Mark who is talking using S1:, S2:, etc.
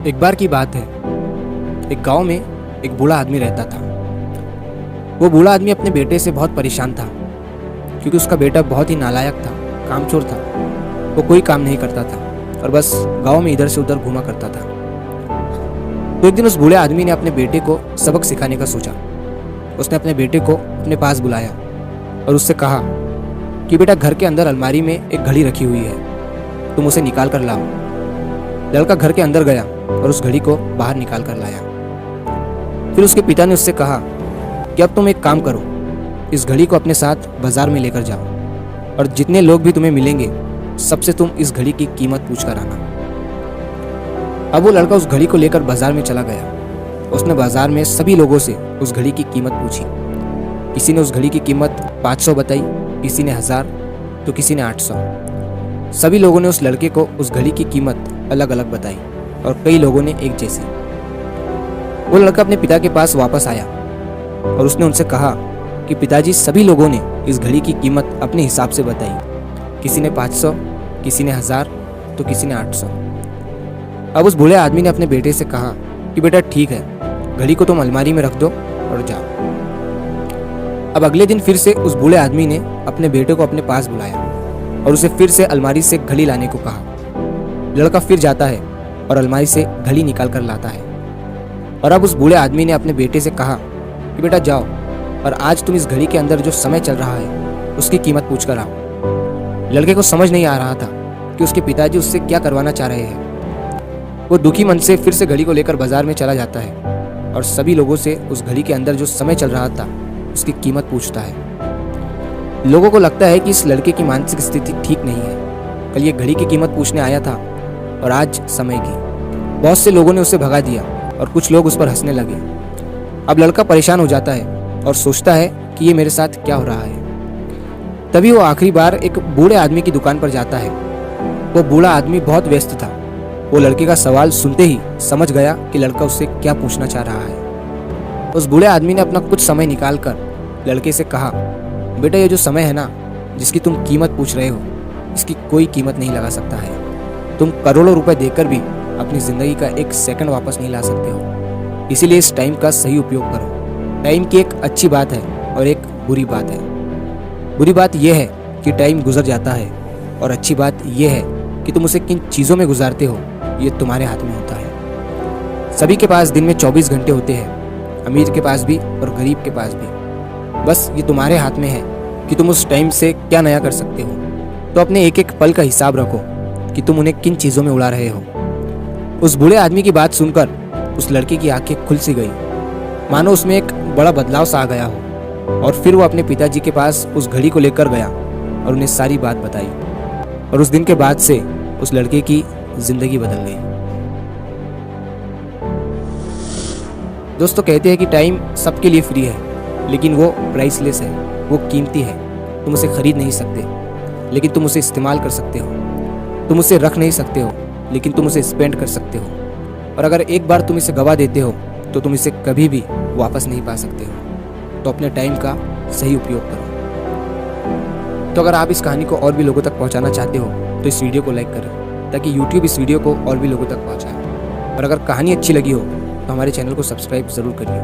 S1: एक बार की बात है, एक गांव में एक बूढ़ा आदमी रहता था। वो बूढ़ा आदमी अपने बेटे से बहुत परेशान था, क्योंकि उसका बेटा बहुत ही नालायक था, कामचोर था। वो कोई काम नहीं करता था और बस गांव में इधर से उधर घूमा करता था। तो एक दिन उस बूढ़े आदमी ने अपने बेटे को सबक सिखाने का सोचा। उसने अपने बेटे को अपने पास बुलाया और उससे कहा कि बेटा, घर के अंदर अलमारी में एक घड़ी रखी हुई है, तुम उसे निकाल कर लाओ। लड़का घर के अंदर गया और उस घड़ी को बाहर निकाल कर लाया। फिर उसके पिता ने उससे कहा कि अब तुम एक काम करो, इस घड़ी को अपने साथ बाजार में लेकर जाओ और जितने लोग भी तुम्हें मिलेंगे सबसे तुम इस घड़ी की कीमत पूछ कर आना। अब वो लड़का उस घड़ी को लेकर बाजार में चला गया। उसने बाजार में सभी लोगों से उस घड़ी की कीमत पूछी। किसी ने उस घड़ी की कीमत 500 बताई, किसी ने 1000, तो किसी ने 800। सभी लोगों ने उस लड़के को उस घड़ी की कीमत अलग अलग बताई और कई लोगों ने एक जैसी। वो लड़का अपने पिता के पास वापस आया और उसने उनसे कहा कि पिताजी, सभी लोगों ने इस घड़ी की कीमत अपने हिसाब से बताई। किसी ने 500, किसी ने 1000, तो किसी ने 800। अब उस बूढ़े आदमी ने अपने बेटे से कहा कि बेटा ठीक है, घड़ी को तुम अलमारी में रख दो और जाओ। अब अगले दिन फिर से उस बूढ़े आदमी ने अपने बेटे को अपने पास बुलाया और उसे फिर से अलमारी से घड़ी लाने को कहा। लड़का फिर जाता है और अलमारी से घड़ी निकाल कर लाता है। और अब उस बूढ़े आदमी ने अपने बेटे से कहा कि बेटा जाओ और आज तुम इस घड़ी के अंदर जो समय चल रहा है उसकी कीमत पूछ कर आओ। लड़के को समझ नहीं आ रहा था कि उसके पिताजी उससे क्या करवाना चाह रहे हैं। वो दुखी मन से फिर से घड़ी को लेकर बाजार में चला जाता है और सभी लोगों से उस घड़ी के अंदर जो समय चल रहा था उसकी कीमत पूछता है। लोगों को लगता है कि इस लड़के की मानसिक स्थिति ठीक नहीं है। कल ये घड़ी की कीमत पूछने आया था और आज समय की। बहुत से लोगों ने उसे भगा दिया और कुछ लोग उस पर हंसने लगे। अब लड़का परेशान हो जाता है और सोचता है कि ये मेरे साथ क्या हो रहा है। तभी वो आखिरी बार एक बूढ़े आदमी की दुकान पर जाता है। वो बूढ़ा आदमी बहुत व्यस्त था। वो लड़के का सवाल सुनते ही समझ गया कि लड़का उससे क्या पूछना चाह रहा है। उस बूढ़े आदमी ने अपना कुछ समय निकालकर लड़के से कहा, बेटा, ये जो समय है ना, जिसकी तुम कीमत पूछ रहे हो, इसकी कोई कीमत नहीं लगा सकता है। तुम करोड़ों रुपए देकर भी अपनी जिंदगी का एक सेकंड वापस नहीं ला सकते हो। इसीलिए इस टाइम का सही उपयोग करो। टाइम की एक अच्छी बात है और एक बुरी बात है। बुरी बात यह है कि टाइम गुजर जाता है और अच्छी बात यह है कि तुम उसे किन चीज़ों में गुजारते हो ये तुम्हारे हाथ में होता है। सभी के पास दिन में 24 घंटे होते हैं, अमीर के पास भी और गरीब के पास भी। बस ये तुम्हारे हाथ में है कि तुम उस टाइम से क्या नया कर सकते हो। तो अपने एक एक पल का हिसाब रखो कि तुम उन्हें किन चीज़ों में उड़ा रहे हो। उस बूढ़े आदमी की बात सुनकर उस लड़के की आंखें खुल सी गई, मानो उसमें एक बड़ा बदलाव सा आ गया हो। और फिर वो अपने पिताजी के पास उस घड़ी को लेकर गया और उन्हें सारी बात बताई। और उस दिन के बाद से उस लड़के की जिंदगी बदल गई। दोस्तों, कहते हैं कि टाइम सबके लिए फ्री है, लेकिन वो प्राइसलेस है, वो कीमती है। तुम उसे खरीद नहीं सकते, लेकिन तुम उसे इस्तेमाल कर सकते हो। तुम उसे रख नहीं सकते हो, लेकिन तुम उसे स्पेंड कर सकते हो। और अगर एक बार तुम इसे गवा देते हो तो तुम इसे कभी भी वापस नहीं पा सकते हो। तो अपने टाइम का सही उपयोग करो। तो अगर आप इस कहानी को और भी लोगों तक पहुंचाना चाहते हो तो इस वीडियो को लाइक करें, ताकि YouTube इस वीडियो को और भी लोगों तक पहुंचाए। और अगर कहानी अच्छी लगी हो तो हमारे चैनल को सब्सक्राइब ज़रूर करिए।